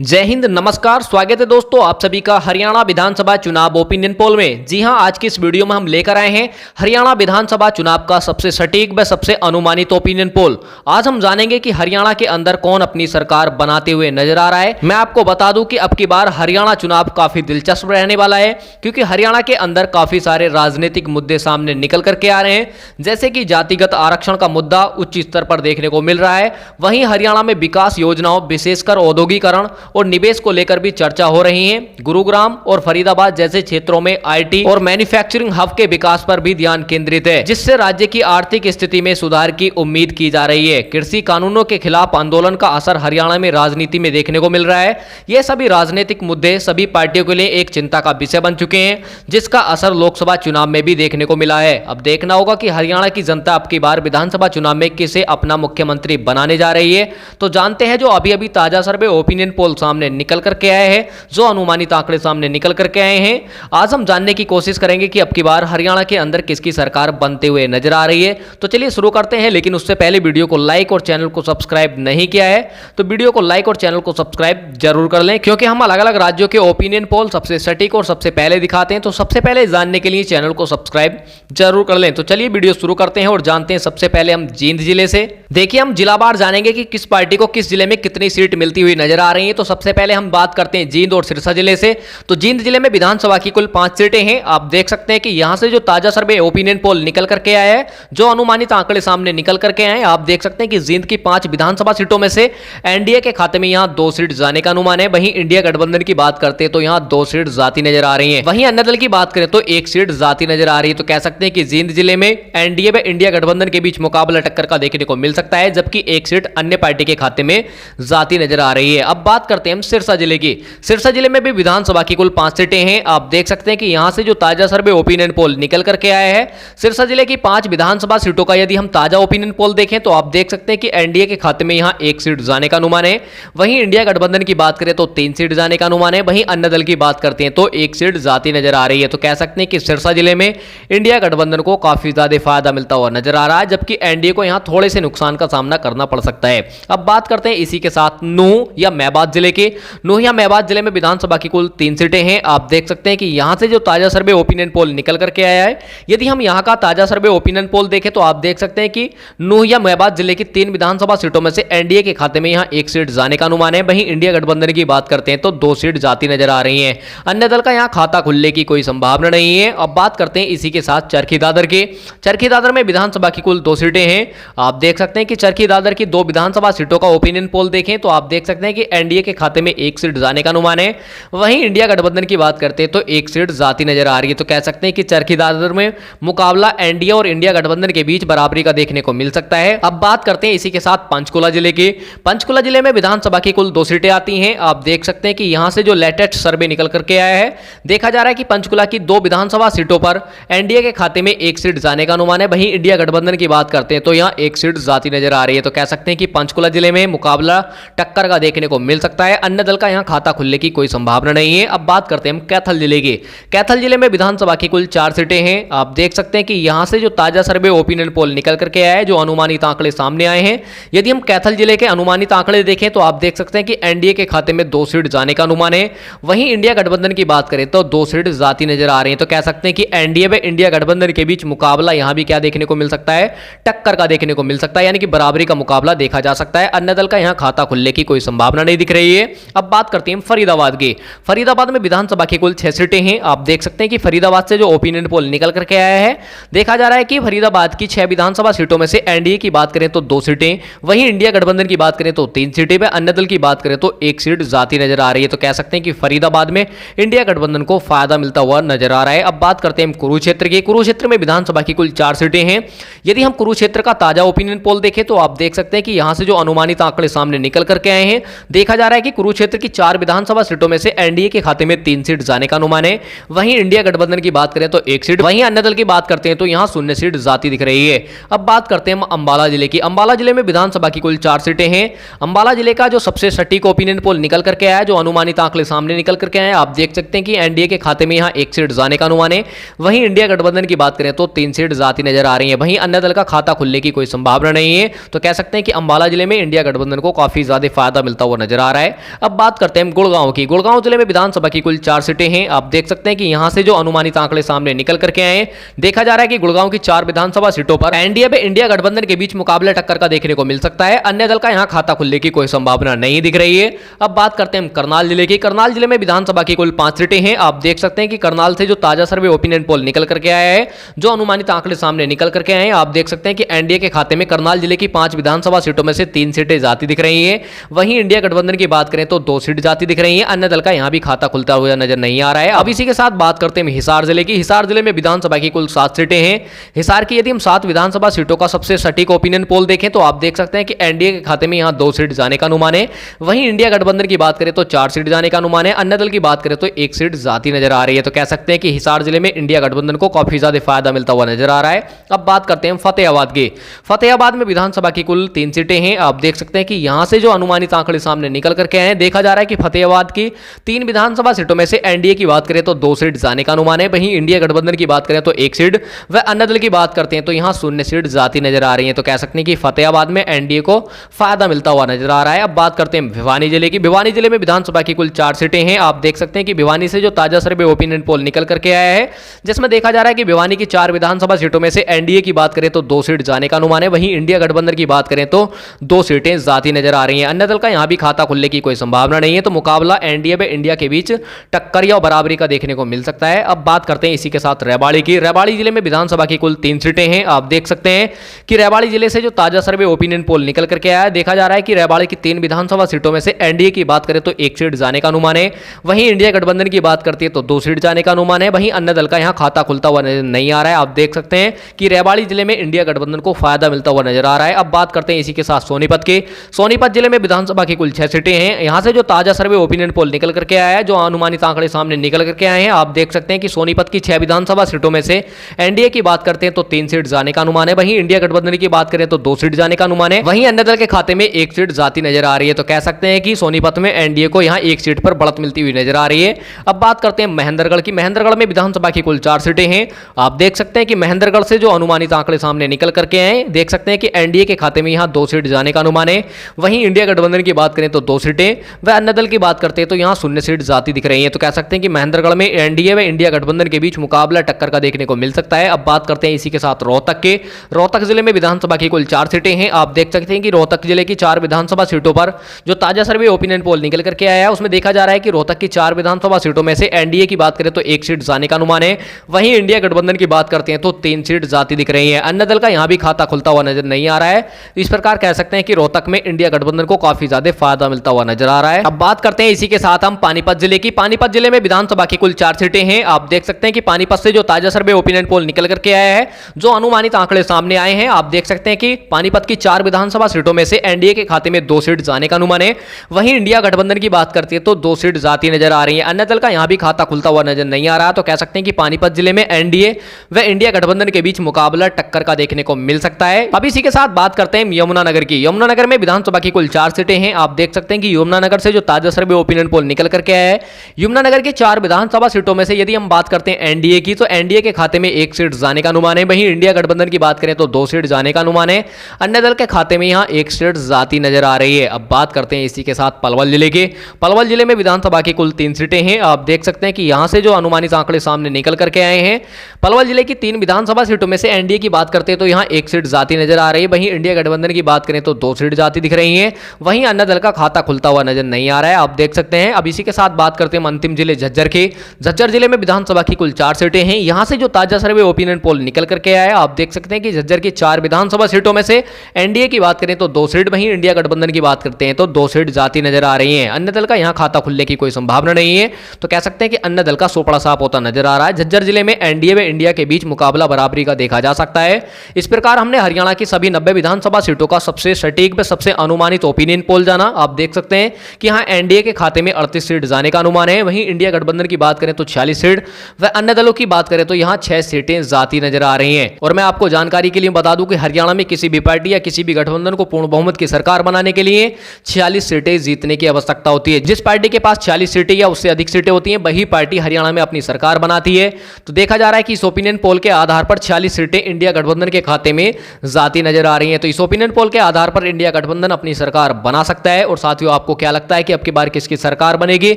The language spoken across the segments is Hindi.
जय हिंद, नमस्कार। स्वागत है दोस्तों आप सभी का हरियाणा विधानसभा चुनाव ओपिनियन पोल में। जी हां, आज की इस वीडियो में हम लेकर आए हैं हरियाणा विधानसभा चुनाव का सबसे सटीक व सबसे अनुमानित ओपिनियन पोल। आज हम जानेंगे कि हरियाणा के अंदर कौन अपनी सरकार बनाते हुए नजर आ रहा है। मैं आपको बता दूं कि अब की बार हरियाणा चुनाव काफी दिलचस्प रहने वाला है, क्योंकि हरियाणा के अंदर काफी सारे राजनीतिक मुद्दे सामने निकल करके आ रहे हैं, जैसे कि जातिगत आरक्षण का मुद्दा उच्च स्तर पर देखने को मिल रहा है। वहीं हरियाणा में विकास योजनाओं, विशेषकर औद्योगिकरण और निवेश को लेकर भी चर्चा हो रही है। गुरुग्राम और फरीदाबाद जैसे क्षेत्रों में आईटी और मैन्युफैक्चरिंग हब के विकास पर भी ध्यान केंद्रित है, जिससे राज्य की आर्थिक स्थिति में सुधार की उम्मीद की जा रही है। कृषि कानूनों के खिलाफ आंदोलन का असर हरियाणा में राजनीति में देखने को मिल रहा है। ये सभी राजनीतिक मुद्दे सभी पार्टियों के लिए एक चिंता का विषय बन चुके हैं, जिसका असर लोकसभा चुनाव में भी देखने को मिला है। अब देखना होगा कि हरियाणा की जनता अब की बार विधानसभा चुनाव में किसे अपना मुख्यमंत्री बनाने जा रही है। तो जानते हैं जो अभी अभी ताजा सर्वे ओपिनियन पोल सामने निकल करके आए हैं, जो अनुमानित आंकड़े सामने निकल करके आए हैं। आज हम जानने की कोशिश करेंगे कि अब की बार हरियाणा के अंदर किसकी सरकार बनते हुए नजर आ रही है। तो चलिए शुरू करते हैं, लेकिन उससे पहले वीडियो को लाइक और चैनल को सब्सक्राइब नहीं किया है तो वीडियो को लाइक और चैनल को सब्सक्राइब जरूर कर लें, क्योंकि हम अलग अलग राज्यों के ओपिनियन पोल सबसे सटीक और सबसे पहले दिखाते हैं। तो सबसे पहले जानने के लिए चैनल को सब्सक्राइब जरूर कर लें। तो चलिए वीडियो शुरू करते हैं और जानते हैं सबसे पहले हम जींद जिले से। देखिए, हम जिलावार जानेंगे कि किस पार्टी को किस जिले में कितनी सीट मिलती हुई नजर आ रही है। तो सबसे पहले हम बात करते हैं जींद और सिरसा जिले से। तो जींद जिले में विधानसभा की कुल 5 सीटें हैं। आप देख सकते हैं कि यहां से जो ताजा सर्वे ओपिनियन पोल निकल करके आया है, जो अनुमानित आंकड़े सामने निकल करके आए हैं, आप देख सकते हैं कि जींद की 5 विधानसभा सीटों में से एनडीए के खाते में यहां 2 सीट जाने का अनुमान है। वहीं इंडिया गठबंधन की बात करते हैं तो यहां 2 सीट जाती नजर आ रही है। वहीं अन्य दल की बात करें तो 1 सीट जाती नजर आ रही है। तो कह सकते हैं कि जींद जिले में एनडीए व इंडिया गठबंधन के बीच मुकाबला टक्कर का देखने को मिल सकता है, जबकि 1 सीट अन्य पार्टी के खाते में जाती नजर आ रही है। अब बात करते हैं हम सिरसा जिले की। सिरसा जिले में भी विधानसभा की कुल 5 सीटें हैं। आप देख सकते हैं कि यहां से जो ताजा सर्वे ओपिनियन पोल निकल करके आया है, सिरसा जिले की 5 विधानसभा सीटों का यदि हम ताजा ओपिनियन पोल देखें तो आप देख सकते हैं कि एनडीए के खाते में यहां 1 सीट जाने का अनुमान है। वहीं इंडिया गठबंधन की बात करें तो 3 सीट जाने का अनुमान है। वहीं अन्य दल की बात करते हैं तो 1 सीट जाती नजर आ रही है। तो कह सकते हैं कि सिरसा जिले में इंडिया गठबंधन को काफी ज्यादा फायदा मिलता हुआ नजर आ रहा है, जबकि एनडीए को यहां थोड़े से नुकसान का सामना करना पड़ सकता है। अब बात करते हैं इसी के साथ नूह या मेवात जिले के। नूह या मेवात जिले में विधानसभा की कुल 3 सीटें हैं। आप देख सकते हैं कि यहां से जो ताजा सर्वे ओपिनियन पोल निकल करके आया है, यदि हम यहां का ताजा सर्वे ओपिनियन पोल देखें तो आप देख सकते हैं कि नूह या मेवात जिले की 3 विधानसभा सीटों में से एनडीए के खाते में यहां 1 सीट जाने का अनुमान है। वहीं इंडिया गठबंधन की बात करते हैं तो 2 सीट जाती नजर आ रही हैं। अन्य दल का यहां खाता खुलने की कोई संभावना नहीं है। अब बात करते हैं इसी के साथ चरखी दादर के। चरखी दादर में विधानसभा की कुल 2 सीटें हैं। आप देख सकते हैं कि चरखी दादर की 2 विधानसभा सीटों का ओपिनियन पोल देखें तो आप देख सकते हैं कि एनडीए के खाते में 1 सीट जाने का अनुमान है। वहीं इंडिया गठबंधन की बात करते हैं तो 1 सीट जाती नजर आ रही है। तो कह सकते हैं कि चरखी दादर में मुकाबला एनडीए और इंडिया गठबंधन के बीच बराबरी का देखने को मिल सकता है। अब बात करते हैं इसी के साथ पंचकुला जिले की। पंचकुला जिले में विधानसभा की कुल 2 सीटें आती हैं। आप देख सकते हैं कि यहां से जो लेटेस्ट सर्वे निकल करके आया है, देखा जा रहा है कि पंचकुला की 2 विधानसभा सीटों पर एनडीए के खाते में 1 सीट जाने का अनुमान है। वहीं इंडिया गठबंधन की बात करते हैं तो यहां 1 सीट जाती नजर आ रही है। तो कह सकते हैं कि पंचकुला जिले में मुकाबला टक्कर का देखने को मिल सकता है। अन्य दल का यहां खाता खुलने की कोई संभावना नहीं है। अब बात करते हैं कैथल जिले की। कैथल जिले में विधानसभा की कुल 4 सीटें हैं। आप देख सकते हैं कि यहां से जो ताजा सर्वे ओपिनियन पोल निकल करके आया है, जो अनुमानित आंकड़े सामने आए हैं, यदि हम कैथल जिले के अनुमानित आंकड़े देखें तो आप देख सकते हैं कि एनडीए के खाते में 2 सीट जाने का अनुमान है। वहीं इंडिया गठबंधन की बात करें तो 2 सीट जाती नजर आ रही है। तो कह सकते हैं कि एनडीए व इंडिया गठबंधन के बीच मुकाबला यहां भी क्या देखने को मिल सकता है, टक्कर का देखने को मिल सकता है, यानी कि बराबरी का मुकाबला देखा जा सकता है। अन्य दल का यहां खाता खुलने की कोई संभावना नहीं दिख रही है। अब बात करते हैं फरीदाबाद की। फरीदाबाद में विधानसभा की कुल 6 सीटें हैं। आप देख सकते हैं कि फरीदाबाद से जो ओपिनियन पोल निकल करके आया है, देखा जा रहा है कि फरीदाबाद की 6 विधानसभा सीटों में से एनडीए की बात करें तो 2 सीटें, वहीं इंडिया गठबंधन की बात करें तो 3 सीटें, व अन्य दल की बात करें तो 1 सीट जाती नजर आ रही है। तो कह सकते हैं कि फरीदाबाद में इंडिया गठबंधन को फायदा मिलता हुआ नजर आ रहा है। अब बात करते हैं कुरुक्षेत्र की। कुरुक्षेत्र में विधानसभा की कुल 4 सीटें हैं। यदि हम कुरुक्षेत्र का ताजा ओपिनियन पोल देखें तो आप देख सकते हैं कि यहां से जो अनुमानित आंकड़े सामने निकल करके आए हैं, देखा जा रहा है कि कुरुक्षेत्र की 4 विधानसभा सीटों में से एनडीए के खाते में 3 सीट जाने का अनुमान है। वहीं इंडिया गठबंधन की बात करें तो 1 सीट, वहीं अन्य दल की बात करते हैं तो यहां 0 सीट जाती दिख रही है। अब बात करते हैं अंबाला जिले की। अंबाला जिले में विधानसभा की कुल 4 सीटें हैं। अंबाला जिले का जो सबसे सटीक ओपिनियन पोल निकल करके आया है, जो अनुमानित आंकड़े सामने निकल करके आए, आप देख सकते हैं कि एनडीए के खाते में यहां 1 सीट जाने का अनुमान है। वहीं इंडिया गठबंधन की बात करें तो 3 सीट जाती नजर आ रही है। वहीं अन्य दल का खाता खुलने की कोई संभावना नहीं है। तो कह सकते हैं कि अंबाला जिले में इंडिया गठबंधन को काफी ज्यादा फायदा मिलता हुआ नजर आ रहा है। अब बात करते हैं गुड़गांव की। गुड़गांव जिले में विधानसभा की कुल 4 सीटें हैं। आप देख सकते हैं कि यहां से जो अनुमानित आंकड़े सामने निकल करके आए हैं, देखा जा रहा है कि गुड़गांव की 4 विधानसभा सीटों पर एनडीए व इंडिया गठबंधन के बीच मुकाबला टक्कर का देखने को मिल सकता है। अन्य दल का यहां खाता खुलने की कोई संभावना नहीं दिख रही है। अब बात करते हैं करनाल जिले की। करनाल जिले में विधानसभा की कुल 5 सीटें हैं। आप देख सकते हैं कि करनाल से जो ताजा सर्वे ओपिनियन पोल निकल करके आया है, जो अनुमानित आंकड़े सामने निकल करके आए हैं, आप देख सकते हैं कि एनडीए के खाते में करनाल जिले की 5 विधानसभा सीटों में से 3 सीटें जाती दिख रही हैं। वहीं इंडिया गठबंधन की बात करें तो 2 सीट जाती दिख रही हैं। अन्य दल का यहां भी खाता खुलता हुआ नजर नहीं आ रहा है। अब इसी के साथ बात करते हैं हिसार जिले की। हिसार जिले में विधानसभा की कुल 7 सीटें हैं। हिसार की यदि हम 7 विधानसभा सीटों का सबसे सटीक ओपिनियन पोल देखें तो आप देख सकते हैं कि एनडीए के खाते में यहां 2 सीट जाने का अनुमान है। वहीं इंडिया गठबंधन की बात करें तो 4 सीट जाने का अनुमान है। अन्य दल की बात करें तो 1 सीट जाती नजर आ रही है। तो कह सकते हैं कि हिसार जिले में इंडिया गठबंधन को काफी ज्यादा फायदा मिलता हुआ नजर आ रहा है। अब बात करते हैं फतेहाबाद की। फतेहाबाद में विधानसभा की कुल 3 सीटें हैं। आप देख सकते हैं कि यहां से जो अनुमानित आंकड़े सामने निकल करके आए हैं, देखा जा रहा है कि फतेहाबाद की 3 विधानसभा सीटों में से एनडीए की बात करें तो 2 सीट जाने का अनुमान है। वहीं इंडिया गठबंधन की बात करें तो 1 सीट व अन्य दल की बात करते हैं तो यहां 0 सीट जाती नजर आ रही है। तो कह सकते हैं कि फतेहाबाद में एनडीए को फायदा मिलता हुआ नजर आ रहा है। अब बात करते हैं भिवानी जिले की। भिवानी जिले में विधानसभा की कुल 4 सीटें हैं। आप देख सकते हैं कि भिवानी से जो ताजा सर्वे ओपिनियन पोल निकल करके आया है, जिसमें देखा जा रहा है कि भिवानी की 4 विधानसभा सीटों में से एनडीए की बात करें तो 2 सीट जाने का अनुमान है। वहीं इंडिया गठबंधन की बात करें तो 2 सीटें जाती नजर आ रही हैं। अन्य दल का यहां भी खाता खुलने की कोई संभावना नहीं है। तो मुकाबला एनडीए व इंडिया के बीच टक्कर या बराबरी का देखने को मिल सकता है। अब बात करते हैं इसी के साथ रेवाड़ी की। रेवाड़ी जिले में विधानसभा की कुल 3 सीटें हैं। आप देख सकते हैं कि रेवाड़ी जिले से जो ताजा सर्वे ओपिनियन पोल निकल करके आया है, देखा जा रहा है कि रेवाड़ी की 3 विधानसभा सीटों में से एनडीए की बात करें तो 1 सीट जाने का अनुमान है। वहीं इंडिया गठबंधन की बात करती है तो 2 सीट जाने का अनुमान है। वहीं अन्य दल का यहां खाता खुलता हुआ नजर नहीं आ रहा है। आप देख सकते हैं कि रेवाड़ी जिले में इंडिया गठबंधन को फायदा मिलता हुआ नजर आ रहा है। अब बात करते हैं इसी के साथ सोनीपत की। सोनीपत जिले में विधानसभा की कुल 6 सीटें हैं। यहां से जो ताजा सर्वे ओपिनियन पोल निकल करके आया है, जो अनुमानित आंकड़े सामने निकल करके आए हैं, आप देख सकते हैं कि सोनीपत की 6 विधानसभा सीटों में से एनडीए की बात करते हैं तो 3 सीट जाने का अनुमान है। वहीं इंडिया गठबंधन की बात करें तो 2 सीट जाने का अनुमान है। वहीं अन्य दल के खाते में 1 सीट जाती नजर आ रही है। तो कह सकते हैं कि सोनीपत में एनडीए को यहां 1 सीट पर बढ़त मिलती हुई नजर आ रही है। अब बात करते हैं महेंद्रगढ़ की। महेंद्रगढ़ में विधानसभा की कुल 4 सीटें हैं। आप देख सकते हैं कि महेंद्रगढ़ से जो अनुमानित आंकड़े सामने निकल करके आए, देख सकते हैं कि एनडीए के खाते में यहां 2 सीट जाने का अनुमान है। वहीं इंडिया गठबंधन की बात करें तो 2 सीटें व अन्य दल की बात करते हैं तो यहां 0 सीट जाती दिख रही है। तो कह सकते हैं कि महेंद्रगढ़ में एनडीए व इंडिया गठबंधन के बीच मुकाबला टक्कर का देखने को मिल सकता है। अब बात करते हैं इसी के साथ रोहतक के। रोहतक जिले में विधानसभा की कुल 4 सीटें हैं। आप देख सकते हैं कि रोहतक जिले की 4 विधानसभा सीटों पर जो ताजा सर्वे ओपिनियन पोल निकल करके आया है, उसमें देखा जा रहा है कि रोहतक की 4 विधानसभा सीटों में से एनडीए की बात करें तो 1 सीट जाने का अनुमान है। वहीं इंडिया गठबंधन की बात करते हैं तो 3 सीट जाती दिख रही है। अन्य दल का यहां भी खाता खुलता हुआ नजर नहीं आ रहा है। इस प्रकार कह सकते हैं कि रोहतक में इंडिया गठबंधन को काफी ज्यादा फायदा मिलता हुआ नजर आ रहा है। अब बात करते हैं इसी के साथ हम पानीपत जिले की। पानीपत जिले में विधानसभा की कुल 4 सीटें हैं। आप देख सकते हैं कि पानीपत से जो ताजा सर्वे ओपिनियन पोल निकल करके आया है, जो अनुमानित आंकड़े सामने आए हैं, आप देख सकते हैं कि पानीपत की 4 विधानसभा सीटों में से एनडीए के खाते में 2 सीट जाने का अनुमान है। वहीं इंडिया गठबंधन की बात करती है तो 2 सीट जाती नजर आ रही है। अन्य दल का यहां भी खाता खुलता हुआ नजर नहीं आ रहा। तो कह सकते हैं कि पानीपत जिले में एनडीए व इंडिया गठबंधन के बीच मुकाबला टक्कर का देखने को मिल सकता है। अब इसी के साथ बात करते हैं यमुनानगर की। यमुनानगर में विधानसभा की कुल 4 सीटें हैं। आप देख सकते हैं कि यमुनानगर से जो ताजा सर्वे ओपिनियन पोल निकल करके आया है, यमुनानगर की 4 विधानसभा सीटों में से यदि हम बात करते हैं एनडीए की, तो एनडीए के खाते में 1 सीट जाने का अनुमान है। वहीं इंडिया गठबंधन की बात करें तो 2 सीट जाने का अनुमान है। अन्य दल के खाते में यहां 1 सीट जाती नजर आ रही है। अब बात करते हैं इसी के साथ पलवल जिले के। पलवल जिले में विधानसभा की कुल 3 सीटें हैं। आप देख सकते हैं कि यहां से जो अनुमानित आंकड़े सामने निकल करके आए हैं, पलवल जिले की 3 विधानसभा सीटों में से एनडीए की बात करते हैं तो यहां 1 सीट जाती नजर आ रही है। वहीं इंडिया गठबंधन की बात करें तो 2 सीट जाती दिख रही है। वहीं अन्य दल का खाता खुलता हुआ नजर नहीं आ रहा है। आप देख सकते हैं। अब इसी के साथ बात करते हैं अंतिम जिले झज्जर के। झज्जर जिले में विधानसभा की कुल 4 सीटें हैं। यहां से जो ताजा सर्वे ओपिनियन पोल निकल करके आया है, आप देख सकते हैं कि झज्जर की 4 विधानसभा सीटों में से एनडीए की बात करें तो 2 सीट, वहीं इंडिया गठबंधन की बात करते हैं तो 2 सीट जाती नजर आ रही है। अन्य दल का यहां खाता खुलने की कोई संभावना नहीं है। तो कह सकते हैं कि अन्य दल का सोपड़ा साफ होता नजर आ रहा है। झज्जर जिले में एनडीए व इंडिया के बीच मुकाबला बराबरी का देखा जा सकता है। इस प्रकार हमने हरियाणा की सभी 90 विधानसभा सीटों का सबसे सटीक व सबसे अनुमानित ओपिनियन पोल जाना। आप देख सकते हैं कि यहां एनडीए के खाते में 38 सीट जाने का अनुमान है। वहीं इंडिया गठबंधन की बात करें तो 46 सीट व अन्य दलों की बात करें तो यहां 6 सीटें जाती नजर आ रही हैं। और मैं आपको जानकारी के लिए बता दूं कि हरियाणा में किसी भी पार्टी या किसी भी गठबंधन को पूर्ण बहुमत की सरकार बनाने के लिए 46 सीटें जीतने की आवश्यकता होती है। जिस पार्टी के पास 46 सीटें या उससे अधिक सीटें होती हैं, वही पार्टी हरियाणा में अपनी सरकार बनाती है। तो देखा जा रहा है कि इस ओपिनियन पोल के आधार पर 46 सीटें इंडिया गठबंधन के खाते में जाती नजर आ रही हैं। तो इस ओपिनियन पोल के आधार पर इंडिया गठबंधन अपनी सरकार बना सकता है। और साथियों, आपको क्या लगता है कि अब की बार किसकी सरकार बनेगी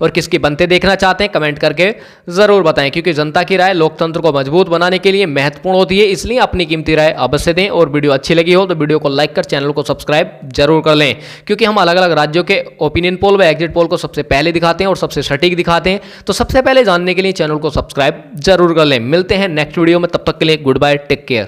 और किसकी बनते देखना चाहते हैं, कमेंट करके जरूर बताएं, क्योंकि जनता की राय लोकतंत्र को मजबूत बनाने के लिए महत्वपूर्ण होती है। इसलिए अपनी कीमती राय अवश्य दें और वीडियो अच्छी लगी हो तो वीडियो को लाइक कर चैनल को सब्सक्राइब जरूर कर लें, क्योंकि हम अलग अलग राज्यों के ओपिनियन पोल व एग्जिट पोल को सबसे पहले दिखाते हैं और सबसे सटीक दिखाते हैं। तो सबसे पहले जानने के लिए चैनल को सब्सक्राइब जरूर कर लें। मिलते हैं नेक्स्ट वीडियो में, तब तक के लिए गुड बाय, टेक केयर।